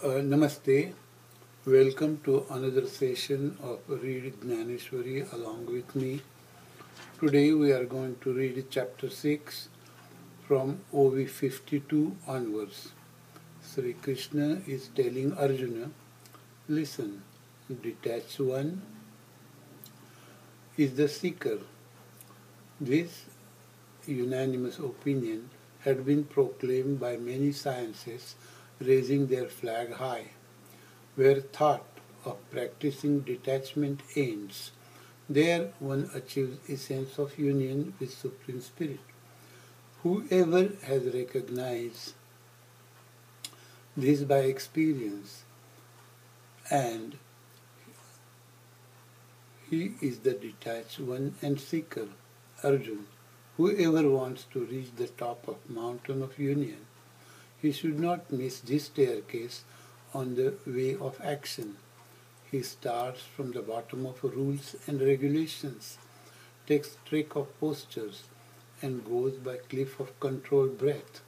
Namaste. Welcome to another session of Read Dnyaneshwari along with me. Today we are going to read chapter 6 from OV 52 onwards. Sri Krishna is telling Arjuna, listen, detached one is the seeker. This unanimous opinion had been proclaimed by many sciences, raising their flag high. Where thought of practicing detachment ends, there one achieves a sense of union with Supreme Spirit. Whoever has recognized this by experience, and he is the detached one and seeker, Arjuna. Whoever wants to reach the top of mountain of union, he should not miss this staircase on the way of action. He starts from the bottom of rules and regulations, takes trick of postures, and goes by cliff of controlled breath,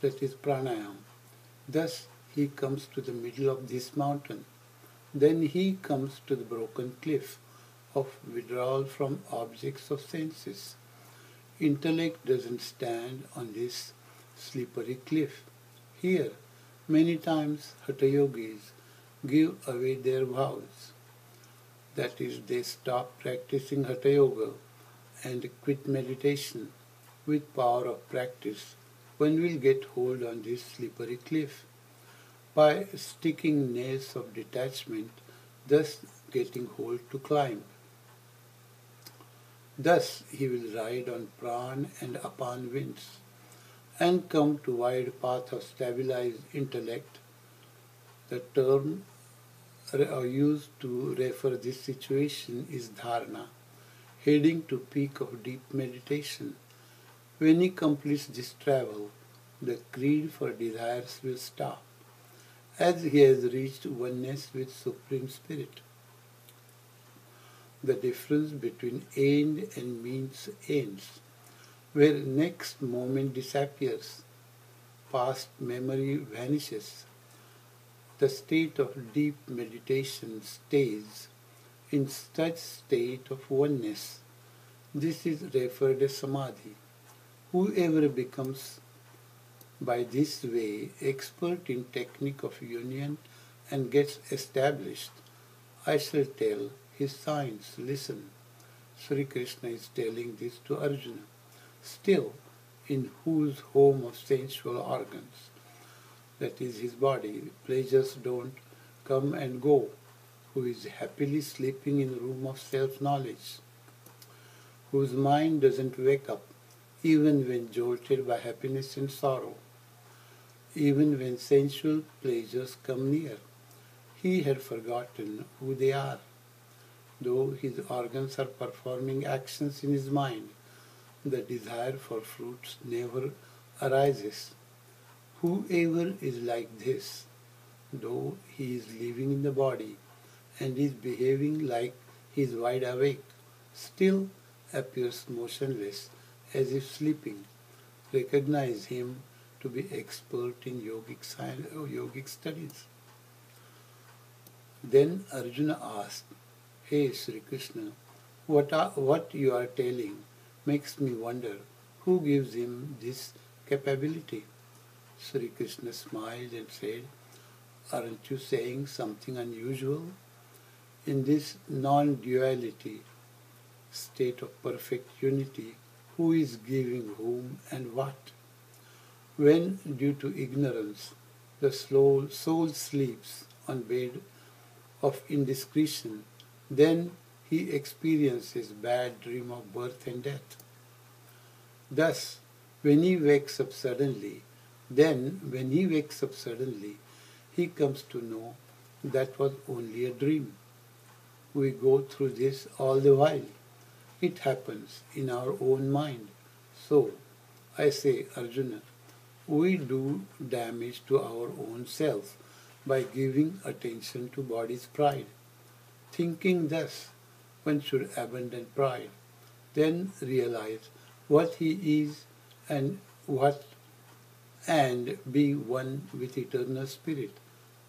that is Pranayam. Thus he comes to the middle of this mountain. Then he comes to the broken cliff of withdrawal from objects of senses. Intellect doesn't stand on this slippery cliff. Here, many times Hatha Yogis give away their vows. That is, they stop practicing Hatha Yoga and quit meditation. With power of practice, one will get hold on this slippery cliff by sticking nails of detachment, thus getting hold to climb. Thus he will ride on pran and upon winds, and come to wide path of stabilized intellect. The term used to refer this situation is dharana, heading to peak of deep meditation. When he completes this travel, the creed for desires will stop, as he has reached oneness with Supreme Spirit. The difference between end and means ends, where next moment disappears, past memory vanishes. The state of deep meditation stays in such state of oneness. This is referred as Samadhi. Whoever becomes by this way expert in technique of union and gets established, I shall tell his signs. Listen, Sri Krishna is telling this to Arjuna. Still, in whose home of sensual organs, that is his body, pleasures don't come and go, who is happily sleeping in the room of self-knowledge, whose mind doesn't wake up even when jolted by happiness and sorrow, even when sensual pleasures come near. He had forgotten who they are. Though his organs are performing actions in his mind, the desire for fruits never arises. Whoever is like this, though he is living in the body and is behaving like he is wide awake, still appears motionless as if sleeping. Recognize him to be expert in yogic studies. Then Arjuna asked, Hey Sri Krishna, what you are telling makes me wonder who gives him this capability. Sri Krishna smiled and said, Aren't you saying something unusual? In this non-duality, state of perfect unity, who is giving whom and what? When, due to ignorance, the soul sleeps on bed of indiscretion, then he experiences bad dream of birth and death. Thus, when he wakes up suddenly, he comes to know that was only a dream. We go through this all the while. It happens in our own mind. So, I say, Arjuna, we do damage to our own self by giving attention to body's pride. Thinking thus, one should abandon pride, then realize what he is and be one with eternal spirit.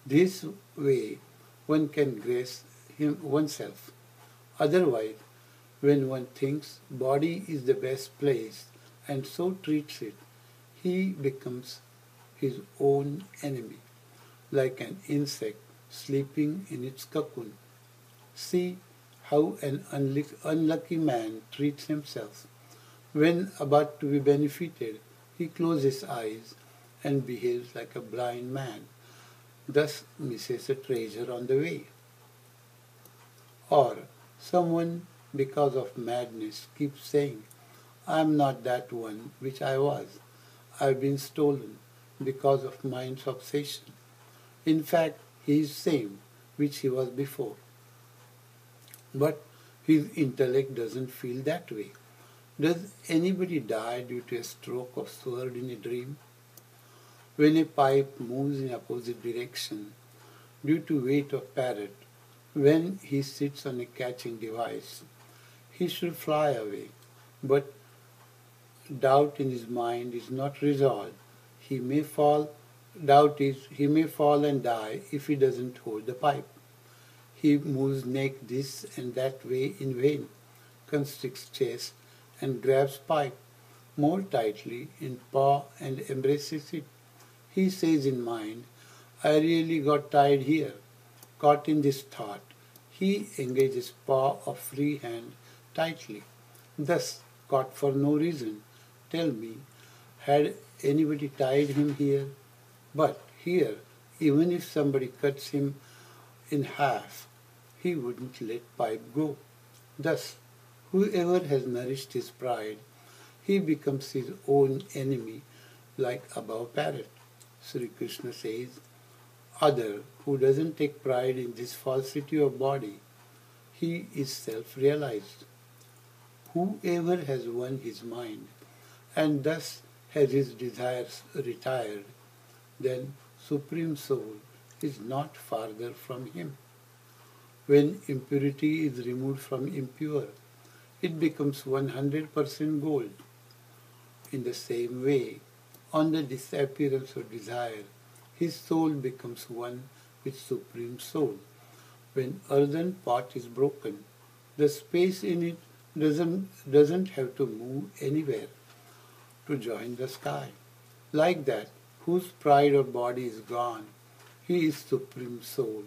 This way one can grace oneself. Otherwise, when one thinks body is the best place and so treats it, he becomes his own enemy, like an insect sleeping in its cocoon. See how an unlucky man treats himself. When about to be benefited, he closes his eyes and behaves like a blind man, thus misses a treasure on the way. Or someone, because of madness, keeps saying, I am not that one which I was. I have been stolen because of mind's obsession. In fact, he is same which he was before. But his intellect doesn't feel that way. Does anybody die due to a stroke of sword in a dream? When a pipe moves in opposite direction due to weight of parrot, when he sits on a catching device, he should fly away. But doubt in his mind is not resolved. He may fall. Doubt is he may fall and die if he doesn't hold the pipe. He moves neck this and that way in vain, constricts chest and grabs pipe more tightly in paw and embraces it. He says in mind, I really got tied here. Caught in this thought, he engages paw of free hand tightly. Thus, caught for no reason. Tell me, had anybody tied him here? But here, even if somebody cuts him in half, he wouldn't let pipe go. Thus, whoever has nourished his pride, he becomes his own enemy like above parrot. Sri Krishna says, other who doesn't take pride in this falsity of body, he is self-realized. Whoever has won his mind and thus has his desires retired, then Supreme Soul is not farther from him. When impurity is removed from impure, it becomes 100% gold. In the same way, on the disappearance of desire, his soul becomes one with Supreme Soul. When earthen pot is broken, the space in it doesn't have to move anywhere to join the sky. Like that, whose pride of body is gone, he is Supreme Soul,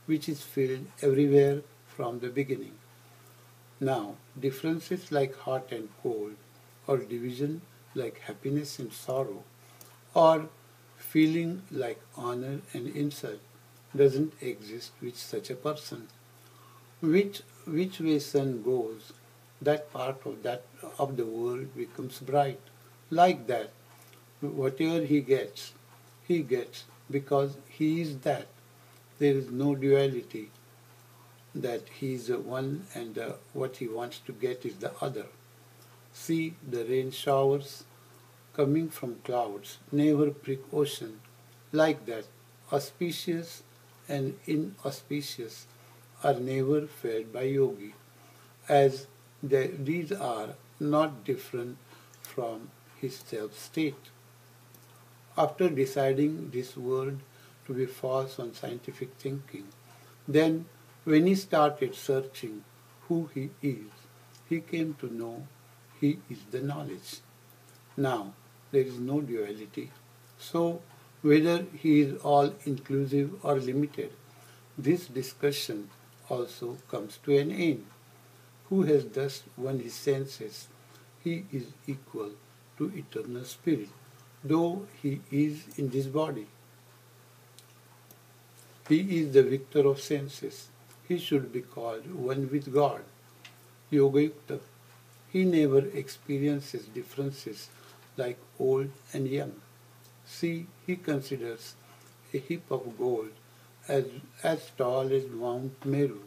which is filled everywhere from the beginning. Now, differences like hot and cold, or division like happiness and sorrow, or feeling like honor and insult doesn't exist with such a person. Which way sun goes, that part of the world becomes bright. Like that, whatever he gets because he is that. There is no duality that he is the one and what he wants to get is the other. See the rain showers coming from clouds never prick ocean. Like that, auspicious and inauspicious are never felt by yogi, as these are not different from his self-state. After deciding this world to be false on scientific thinking, then when he started searching who he is, he came to know he is the knowledge. Now, there is no duality. So, whether he is all-inclusive or limited, this discussion also comes to an end. Who has thus won his senses, he is equal to eternal spirit, though he is in this body. He is the victor of senses. He should be called one with God. Yoga-yukta. He never experiences differences like old and young. See, he considers a heap of gold as tall as Mount Meru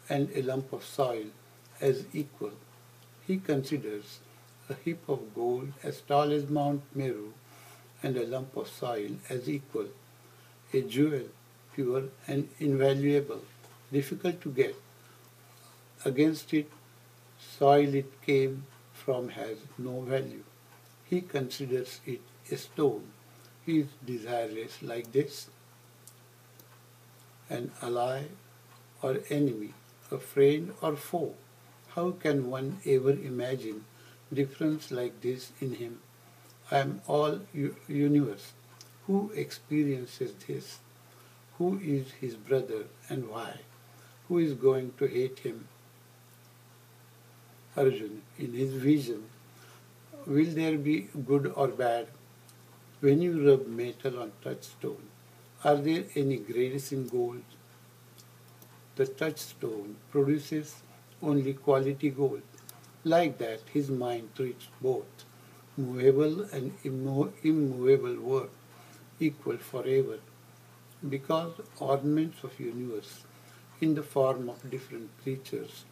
and a lump of soil as equal. He considers a heap of gold as tall as Mount Meru and a lump of soil as equal. A jewel, pure and invaluable, difficult to get. Against it, soil it came from has no value. He considers it a stone. He is desireless like this. an ally or enemy, a friend or foe. How can one ever imagine difference like this in him? I am all universe. Who experiences this? Who is his brother and why? Who is going to hate him? Arjuna, in his vision, will there be good or bad? When you rub metal on touchstone, are there any grades in gold? The touchstone produces only quality gold. Like that, his mind treats both movable and immovable work equal forever, because ornaments of universe in the form of different creatures,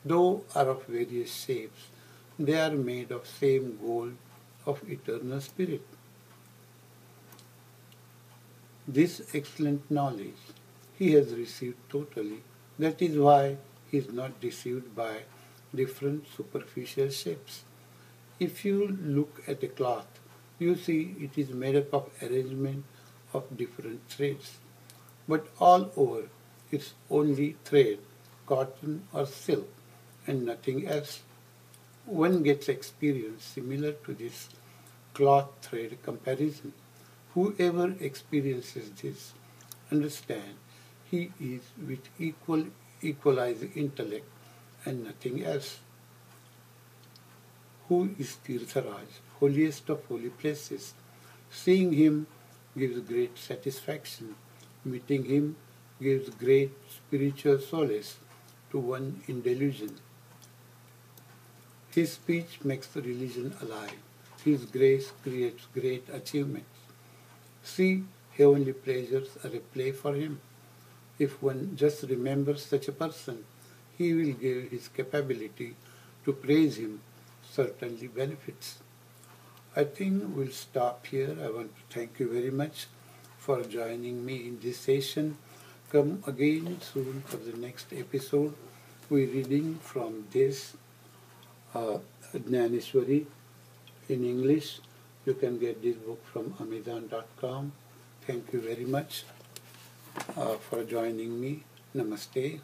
though are of various shapes, they are made of same gold of eternal spirit. This excellent knowledge he has received totally. That is why he is not deceived by different superficial shapes. If you look at a cloth, you see it is made up of arrangement of different threads, but all over it's only thread, cotton or silk, and nothing else. One gets experience similar to this cloth thread comparison. Whoever experiences this, understand he is with equalizing intellect and nothing else. Who is Tirtharaj, holiest of holy places? Seeing him gives great satisfaction. Meeting him gives great spiritual solace to one in delusion. His speech makes the religion alive. His grace creates great achievements. See, heavenly pleasures are a play for him. If one just remembers such a person, he will give his capability to praise him certainly benefits. I think we'll stop here. I want to thank you very much for joining me in this session. Come again soon for the next episode. We're reading from this Dnyaneshwari in English. You can get this book from Amazon.com. Thank you very much for joining me. Namaste.